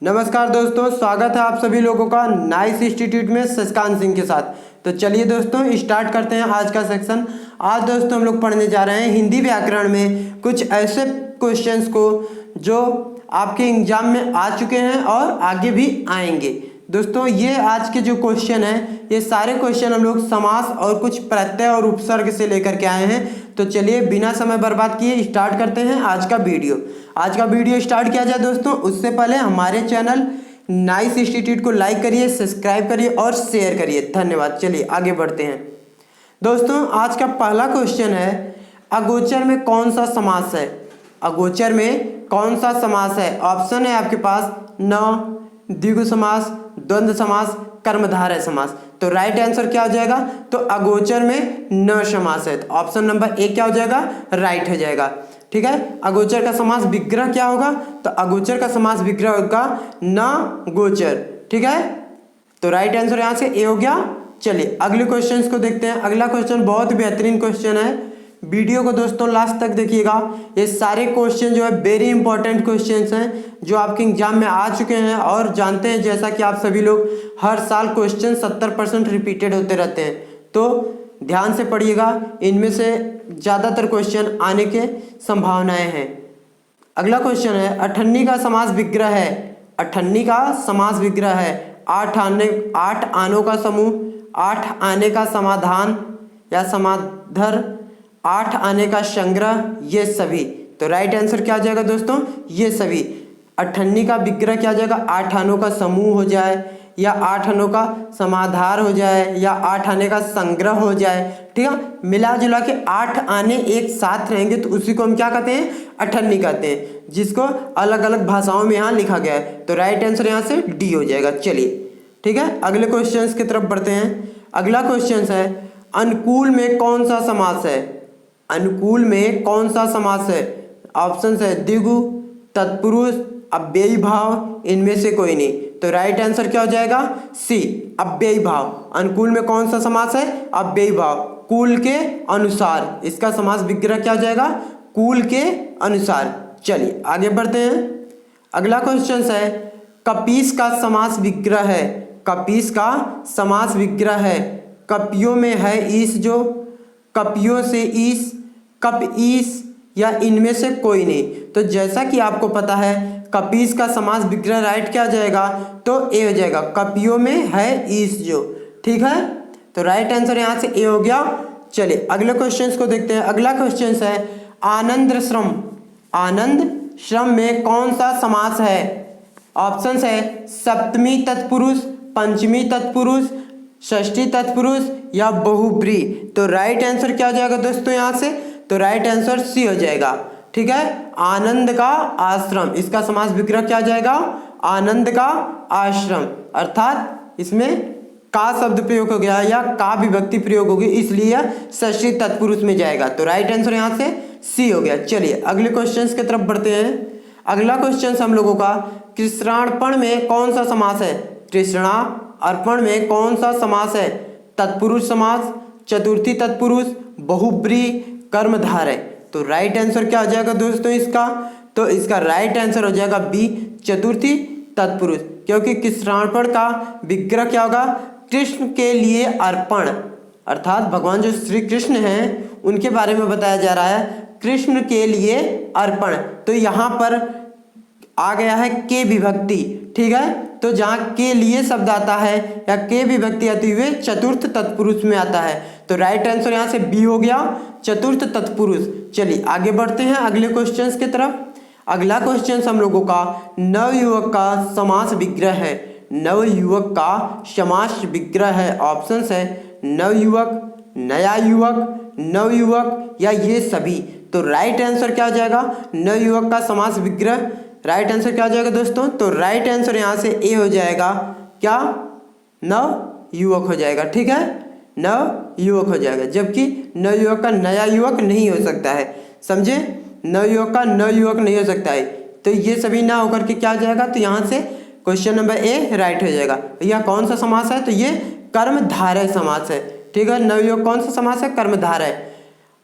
नमस्कार दोस्तों, स्वागत है आप सभी लोगों का नाइस इंस्टीट्यूट में शशिकांत सिंह के साथ। तो चलिए दोस्तों स्टार्ट करते हैं आज का सेक्शन। आज दोस्तों हम लोग पढ़ने जा रहे हैं हिंदी व्याकरण में कुछ ऐसे क्वेश्चंस को जो आपके एग्जाम में आ चुके हैं और आगे भी आएंगे। दोस्तों ये आज के जो क्वेश्चन हैं ये सारे क्वेश्चन हम लोग समास और कुछ प्रत्यय और उपसर्ग से लेकर के आए हैं। तो चलिए बिना समय बर्बाद किए स्टार्ट करते हैं आज का वीडियो। आज का वीडियो स्टार्ट किया जाए दोस्तों, उससे पहले हमारे चैनल नाइस इंस्टीट्यूट को लाइक करिए, सब्सक्राइब करिए और शेयर करिए। धन्यवाद। चलिए आगे बढ़ते हैं दोस्तों। आज का पहला क्वेश्चन है, अगोचर में कौन सा समास है? अगोचर में कौन सा समास है? ऑप्शन है आपके पास न, द्विगु समास, द्वंद्व समास, कर्मधारय समास। तो राइट आंसर क्या हो जाएगा? तो अगोचर में न समास है। तो ऑप्शन नंबर ए क्या हो जाएगा? राइट हो जाएगा। ठीक है। अगोचर का समास विग्रह क्या होगा? तो अगोचर का समास विग्रह होगा न गोचर। ठीक है। तो राइट आंसर यहां से ए हो गया। चलिए अगले क्वेश्चन को देखते हैं। अगला क्वेश्चन बहुत बेहतरीन क्वेश्चन है, वीडियो को दोस्तों लास्ट तक देखिएगा। ये सारे क्वेश्चन जो है वेरी इंपॉर्टेंट क्वेश्चंस हैं जो आपके एग्जाम में आ चुके हैं और जानते हैं जैसा कि आप सभी लोग हर साल क्वेश्चन 70% रिपीटेड होते रहते हैं। तो ध्यान से पढ़िएगा, इनमें से ज़्यादातर क्वेश्चन आने के संभावनाएं हैं। अगला क्वेश्चन है, अठन्नी का समास विग्रह है। अठन्नी का समास विग्रह है। आठ आनों का समूह, 8 आने का समाधान या समाधर, 8 आने का संग्रह, ये सभी। तो राइट आंसर क्या आ जाएगा दोस्तों? ये सभी। अठन्नी का विग्रह क्या आ जाएगा? 8 आनों का समूह हो जाए या 8 आनों का समाधार हो जाए या 8 आने का संग्रह हो जाए। ठीक है। मिला जुला के 8 आने एक साथ रहेंगे तो उसी को हम क्या कहते हैं? अठन्नी कहते हैं, जिसको अलग अलग भाषाओं में यहाँ लिखा गया है। तो राइट आंसर यहाँ से डी हो जाएगा। चलिए ठीक है, अगले क्वेश्चन की तरफ बढ़ते हैं। अगला क्वेश्चन है, अनुकूल में कौन सा समास है? अनुकूल में कौन सा समास है? ऑप्शन है द्विगु, तत्पुरुष, अव्ययी भाव, इनमें से कोई नहीं। तो राइट आंसर क्या हो जाएगा? सी, अव्ययी भाव। अनुकूल में कौन सा समास है? अव्ययी भाव। कुल के अनुसार इसका समास विग्रह क्या हो जाएगा? कुल के अनुसार। चलिए आगे बढ़ते हैं। अगला क्वेश्चन है, कपीस का समास विग्रह है। कपीस का समास विग्रह है। कपियों में है ईस जो, कपियों से ईस, कप ईस या इनमें से कोई नहीं। तो जैसा कि आपको पता है कपीस का समास विग्रह राइट क्या हो जाएगा? तो ए हो जाएगा। कपियों में है ईस जो। ठीक है। तो राइट आंसर यहाँ से ए हो गया। चलिए अगले क्वेश्चन को देखते हैं। अगला क्वेश्चन है, आनंद श्रम। आनंद श्रम में कौन सा समास है? ऑप्शन है सप्तमी तत्पुरुष, पंचमी तत्पुरुष, षष्ठी तत्पुरुष या बहुब्री। तो राइट आंसर क्या हो जाएगा दोस्तों यहाँ से? तो राइट आंसर सी हो जाएगा। ठीक है। आनंद का आश्रम, इसका समास विग्रह क्या हो जाएगा? आनंद का आश्रम। अर्थात इसमें का शब्द प्रयोग हो गया या का विभक्ति प्रयोग होगी, इसलिए षष्ठी तत्पुरुष में जाएगा। तो राइट आंसर यहाँ से सी हो गया। चलिए अगले क्वेश्चन की तरफ बढ़ते हैं। अगला क्वेश्चन हम लोगों का, कृष्णार्पण में कौन सा समास है? कृष्णा अर्पण में कौन सा समास है? तत्पुरुष समास, चतुर्थी तत्पुरुष, बहुब्री, कर्मधारय। तो राइट आंसर क्या हो जाएगा दोस्तों इसका? तो इसका राइट आंसर हो जाएगा बी, चतुर्थी तत्पुरुष। क्योंकि कृष्णार्पण का विग्रह क्या होगा? कृष्ण के लिए अर्पण, अर्थात भगवान जो श्री कृष्ण हैं उनके बारे में बताया जा रहा है, कृष्ण के लिए अर्पण। तो यहाँ पर आ गया है के विभक्ति। ठीक है। तो जहाँ के लिए शब्द आता है या के विभक्ति आती हुए चतुर्थ तत्पुरुष में आता है। तो राइट आंसर यहाँ से बी हो गया, चतुर्थ तत्पुरुष। चलिए आगे बढ़ते हैं अगले क्वेश्चन की तरफ। अगला क्वेश्चन हम लोगों का, नवयुवक का समास विग्रह है। नवयुवक का समास विग्रह है। ऑप्शन है नवयुवक, नया युवक, नवयुवक या ये सभी। तो राइट आंसर क्या हो जाएगा? नवयुवक का समास विग्रह। राइट आंसर क्या हो जाएगा दोस्तों? तो राइट आंसर यहाँ से ए हो जाएगा। क्या? नव युवक हो जाएगा। ठीक है, नव युवक हो जाएगा। जबकि नव युवक का नया युवक नहीं हो सकता है। समझे? नव युवक का नव युवक नहीं हो सकता है। तो ये सभी ना होकर के क्या हो जाएगा? तो यहाँ से क्वेश्चन नंबर ए राइट हो जाएगा। यह कौन सा समास है? तो ये कर्मधारय समास है। ठीक है। नवयुवक कौन सा समास है? कर्मधारय।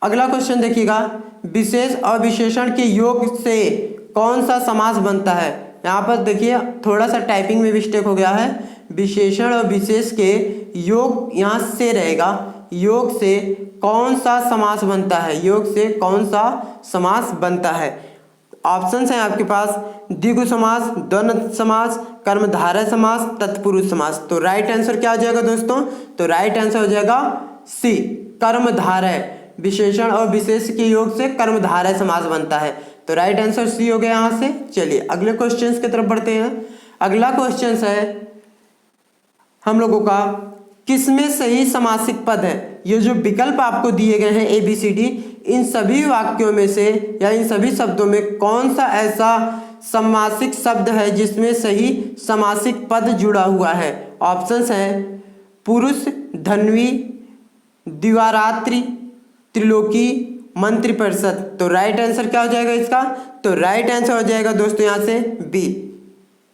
अगला क्वेश्चन देखिएगा, विशेष और विशेषण के योग से कौन सा समास बनता है? यहाँ पर देखिए थोड़ा सा टाइपिंग में मिस्टेक हो गया है, विशेषण और विशेष के योग यहाँ से रहेगा, योग से कौन सा समास बनता है, योग से कौन सा समास बनता है। ऑप्शंस हैं आपके पास द्विगु समास, द्वंद्व समास, कर्मधारय समास, तत्पुरुष समास। तो राइट आंसर क्या हो जाएगा दोस्तों, तो राइट आंसर हो जाएगा सी, कर्मधारय। विशेषण और विशेष के योग से कर्मधारय समास बनता है, तो राइट आंसर सी हो गया यहाँ से। चलिए अगले क्वेश्चन की तरफ बढ़ते हैं। अगला क्वेश्चन है हम लोगों का, किसमें सही समासिक पद है। ये जो विकल्प आपको दिए गए हैं ABCD, इन सभी वाक्यों में से या इन सभी शब्दों में कौन सा ऐसा समासिक शब्द है जिसमें सही समासिक पद जुड़ा हुआ है। ऑप्शंस हैं पुरुष, धन्वी, द्विवारात्रि, त्रिलोकी, मंत्रिपरिषद। तो राइट आंसर क्या हो जाएगा इसका, तो राइट आंसर हो जाएगा दोस्तों यहाँ से बी,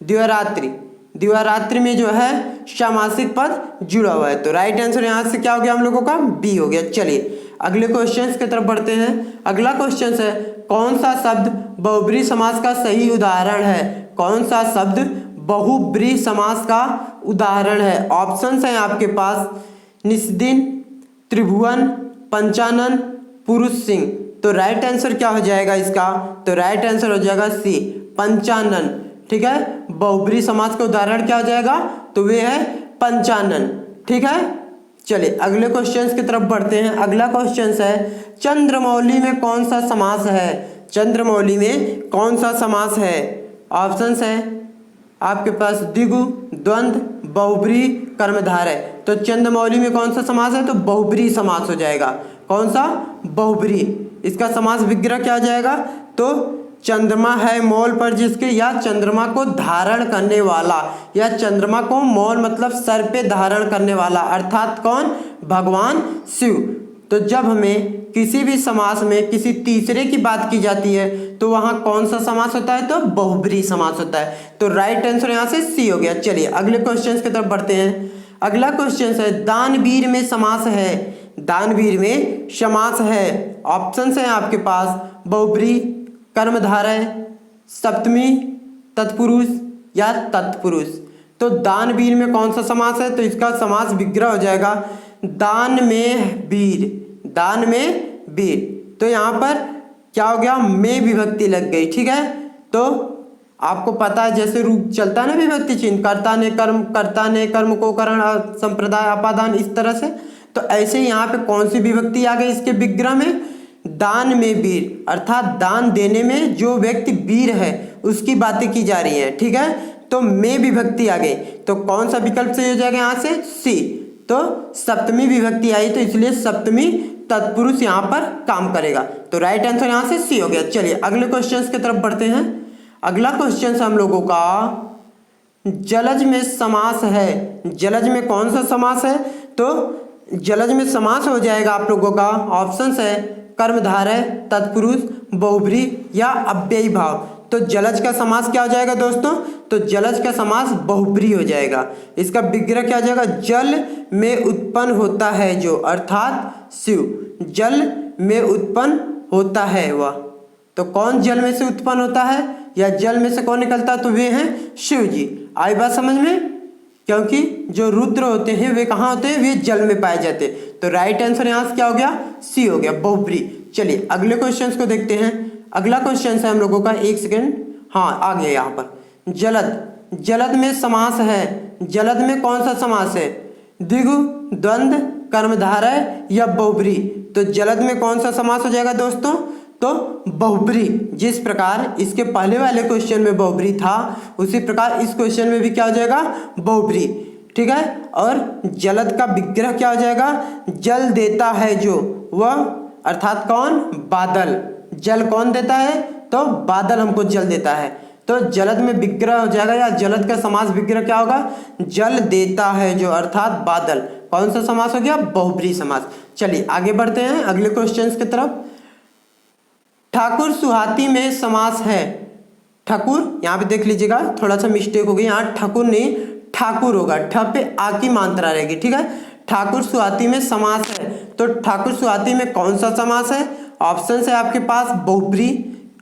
द्विवारात्रि। द्विवारात्रि में जो है समासिक पद जुड़ा हुआ है, तो राइट आंसर यहाँ से क्या हो गया हम लोगों का, बी हो गया। चलिए अगले क्वेश्चन की तरफ बढ़ते हैं। अगला क्वेश्चन है, कौन सा शब्द बहुब्रीहि समास का सही उदाहरण है। कौन सा शब्द बहुब्रीहि समास का उदाहरण है। ऑप्शंस हैं आपके पास निस्दिन, त्रिभुवन, पंचानन, पुरुष सिंह। तो राइट आंसर क्या हो जाएगा इसका, तो राइट आंसर हो जाएगा सी, पंचानन। ठीक है, बहुब्रीहि समास का उदाहरण क्या हो जाएगा, तो वे है पंचानन। ठीक है, चलिए अगले क्वेश्चन की तरफ बढ़ते हैं। अगला क्वेश्चन है, चंद्रमौली में कौन सा समास है। चंद्रमौली में कौन सा समास है। ऑप्शंस है आपके पास द्विगु, द्वंद्व, बहुब्रीहि, कर्मधारय। तो चंद्रमौली में कौन सा समास है, तो बहुब्रीहि समास हो जाएगा। कौन सा, बहुब्रीहि। इसका समास विग्रह क्या हो जाएगा, तो चंद्रमा है मौल पर जिसके, या चंद्रमा को धारण करने वाला, या चंद्रमा को मौल मतलब सर पे धारण करने वाला, अर्थात कौन, भगवान शिव। तो जब हमें किसी भी समास में किसी तीसरे की बात की जाती है तो वहां कौन सा समास होता है, तो बहुब्रीहि समास होता है। तो राइट आंसर यहाँ से सी हो गया। चलिए अगले क्वेश्चन की तरफ बढ़ते हैं। अगला क्वेश्चन है, दानवीर में समास है। दानवीर में समास है। ऑप्शन है आपके पास बहुब्रीहि, कर्मधारय, सप्तमी, तत्पुरुष या तत्पुरुष। तो दानवीर में कौन सा समास है, तो इसका समास विग्रह हो जाएगा दान में वीर, दान में वीर। तो यहाँ पर क्या हो गया, में विभक्ति लग गई। ठीक है, तो आपको पता है जैसे रूप चलता है ना विभक्ति चिन्ह, कर्ता ने कर्म, कर्ता ने कर्म को करण, संप्रदाय, अपादान, इस तरह से। तो ऐसे यहाँ पे कौन सी विभक्ति आ गई इसके विग्रह में, दान में वीर, अर्थात दान देने में जो व्यक्ति वीर है उसकी बातें की जा रही है। ठीक है, तो में विभक्ति आ गई, तो कौन सा विकल्प सही हो जाएगा यहाँ से, सी। तो सप्तमी विभक्ति आई, तो इसलिए सप्तमी तत्पुरुष यहाँ पर काम करेगा। तो राइट आंसर यहाँ से सी हो गया। चलिए अगले क्वेश्चन की तरफ बढ़ते हैं। अगला क्वेश्चन हम लोगों का, जलज में समास है। जलज में कौन सा समास है, तो जलज में समास हो जाएगा आप लोगों का, ऑप्शंस है कर्मधारय, तत्पुरुष, बहुब्रीहि या अव्ययी भाव। तो जलज का समास क्या हो जाएगा दोस्तों, तो जलज का समास बहुब्रीहि हो जाएगा। इसका विग्रह क्या हो जाएगा, जल में उत्पन्न होता है जो, अर्थात शिव। जल में उत्पन्न होता है वह, तो कौन जल में से उत्पन्न होता है या जल में से कौन निकलता है, तो वे हैं शिव जी। आई बात समझ में, क्योंकि जो रुद्र होते हैं वे कहाँ होते हैं, वे जल में पाए जाते हैं। तो राइट आंसर यहाँ से क्या हो गया, सी हो गया, बहुब्रीहि। चलिए अगले क्वेश्चन को देखते हैं। अगला क्वेश्चन है हम लोगों का, एक सेकेंड, हाँ आ गया यहाँ पर, जलद। जलद में समास है। जलद में कौन सा समास है, द्विगु, द्वंद्व, कर्मधारय या बहुब्रीहि। तो जलद में कौन सा समास हो जाएगा दोस्तों, तो बहुब्रीहि। जिस प्रकार इसके पहले वाले क्वेश्चन में बहुब्रीहि था, उसी प्रकार इस क्वेश्चन में भी क्या हो जाएगा, बहुब्रीहि। ठीक है, और जलद का विग्रह क्या हो जाएगा, जल देता है जो, वह अर्थात कौन, बादल। जल कौन देता है, तो बादल हमको जल देता है। तो जलद में विग्रह हो जाएगा, या जलद का समास विग्रह क्या होगा, जल देता है जो, अर्थात बादल। कौन सा समास हो गया, बहुब्रीहि समास। चलिए आगे बढ़ते हैं अगले क्वेश्चन की तरफ। ठाकुर सुहाती में समास है। ठाकुर, यहाँ पे देख लीजिएगा थोड़ा सा मिस्टेक हो गई, यहाँ ठाकुर नहीं ठाकुर होगा, ठ पे आ की मात्रा रहेगी। ठीक है, ठाकुर सुहाती में समास है। तो ठाकुर सुहाती में कौन सा समास है, ऑप्शन है आपके पास बहुब्रीहि,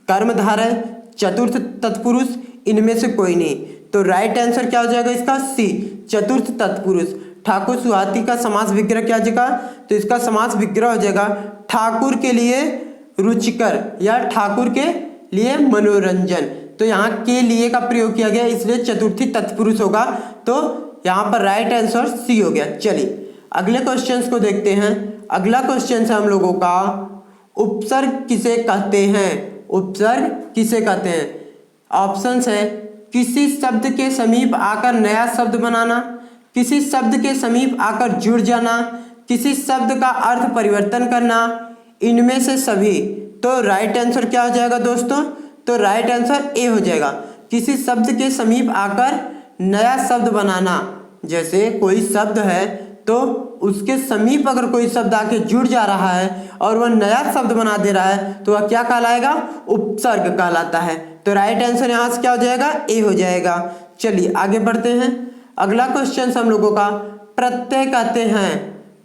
कर्मधारय, चतुर्थ तत्पुरुष इनमें से कोई नहीं। तो राइट आंसर क्या हो जाएगा इसका? सी, चतुर्थ तत्पुरुष। ठाकुर सुहाती का समास विग्रह क्या जगह? तो इसका समास विग्रह हो जाएगा ठाकुर के लिए रुचिकर या ठाकुर के लिए मनोरंजन। तो यहाँ के लिए का प्रयोग किया गया, इसलिए चतुर्थी तत्पुरुष होगा। तो यहाँ पर राइट आंसर सी हो गया। चलिए अगले क्वेश्चंस को देखते हैं। अगला क्वेश्चन है हम लोगों का, उपसर्ग किसे कहते हैं? उपसर्ग किसे कहते हैं? ऑप्शंस है किसी शब्द के समीप आकर नया शब्द बनाना, किसी शब्द के समीप आकर जुड़ जाना, किसी शब्द का अर्थ परिवर्तन करना, इनमें से सभी। तो राइट आंसर क्या हो जाएगा दोस्तों? तो राइट आंसर ए हो जाएगा, किसी शब्द के समीप आकर नया शब्द बनाना। जैसे कोई शब्द है तो उसके समीप अगर कोई शब्द आके जुड़ जा रहा है और वह नया शब्द बना दे रहा है तो वह क्या कहलाएगा? उपसर्ग कहलाता है। तो राइट आंसर यहाँ से क्या हो जाएगा? ए हो जाएगा। चलिए आगे बढ़ते हैं। अगला क्वेश्चन हम लोगों का, प्रत्यय कहते हैं।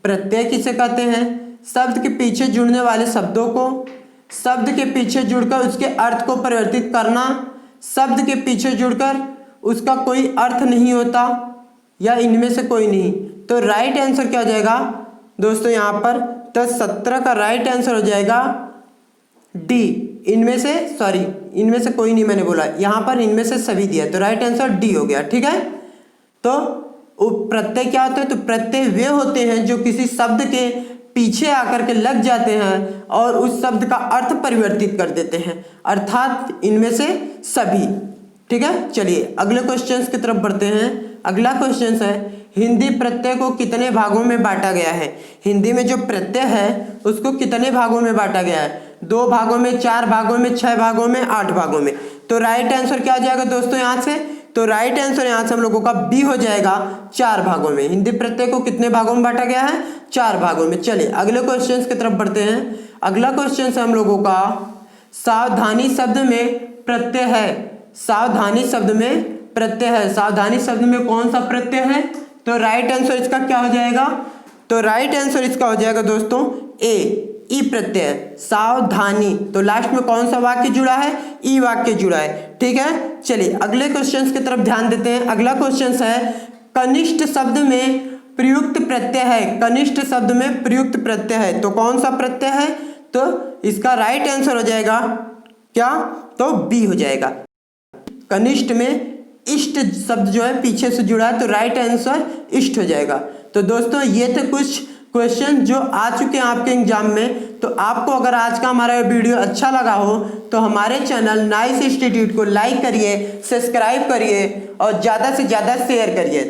प्रत्यय किसे कहते हैं? शब्द के पीछे जुड़ने वाले शब्दों को, शब्द के पीछे जुड़कर उसके अर्थ को परिवर्तित करना, शब्द के पीछे जुड़कर उसका कोई अर्थ नहीं होता, या इनमें से कोई नहीं। तो राइट आंसर क्या हो जाएगा दोस्तों यहाँ पर? तो 17 का राइट आंसर हो जाएगा डी, इनमें से, सॉरी इनमें से कोई नहीं मैंने बोला, यहाँ पर इनमें से सभी दिया। तो राइट आंसर डी हो गया। ठीक है, तो प्रत्यय क्या होते हैं? तो प्रत्यय वे होते हैं जो किसी शब्द के पीछे आकर के लग जाते हैं और उस शब्द का अर्थ परिवर्तित कर देते हैं, अर्थात इनमें से सभी। ठीक है, चलिए अगले क्वेश्चंस की तरफ बढ़ते हैं। अगला क्वेश्चन है, हिंदी प्रत्यय को कितने भागों में बांटा गया है? हिंदी में जो प्रत्यय है उसको कितने भागों में बांटा गया है? 2 भागों में, 4 भागों में, 6 भागों में, 8 भागों में। तो राइट आंसर क्या आ जाएगा दोस्तों यहाँ से? तो राइट आंसर यहाँ से हम लोगों का बी हो जाएगा, 4 भागों में। हिंदी प्रत्यय को कितने भागों में बांटा गया है? 4 भागों में। चलिए अगले क्वेश्चन की तरफ बढ़ते हैं। अगला क्वेश्चन है हम लोगों का, सावधानी शब्द में प्रत्यय है। सावधानी शब्द में प्रत्यय है। सावधानी शब्द में कौन सा प्रत्यय है? तो राइट आंसर इसका क्या हो जाएगा? तो राइट आंसर इसका हो जाएगा दोस्तों ए, ई प्रत्यय, सावधानी। तो लास्ट में कौन सा वाक्य जुड़ा है? ई वाक्य जुड़ा है। ठीक है, चलिए अगले क्वेश्चन की तरफ ध्यान देते हैं। अगला क्वेश्चन है, कनिष्ठ शब्द में प्रयुक्त प्रत्यय है। कनिष्ठ शब्द में प्रयुक्त प्रत्यय है, तो कौन सा प्रत्यय है? तो इसका राइट आंसर हो जाएगा क्या? तो बी हो जाएगा। कनिष्ठ में इष्ट शब्द जो है पीछे से जुड़ा है, तो राइट आंसर इष्ट हो जाएगा। तो दोस्तों ये थे कुछ क्वेश्चन जो आ चुके हैं आपके एग्जाम में। तो आपको अगर आज का हमारा वीडियो अच्छा लगा हो तो हमारे चैनल नाइस इंस्टीट्यूट को लाइक करिए, सब्सक्राइब करिए और ज़्यादा से ज़्यादा शेयर करिए।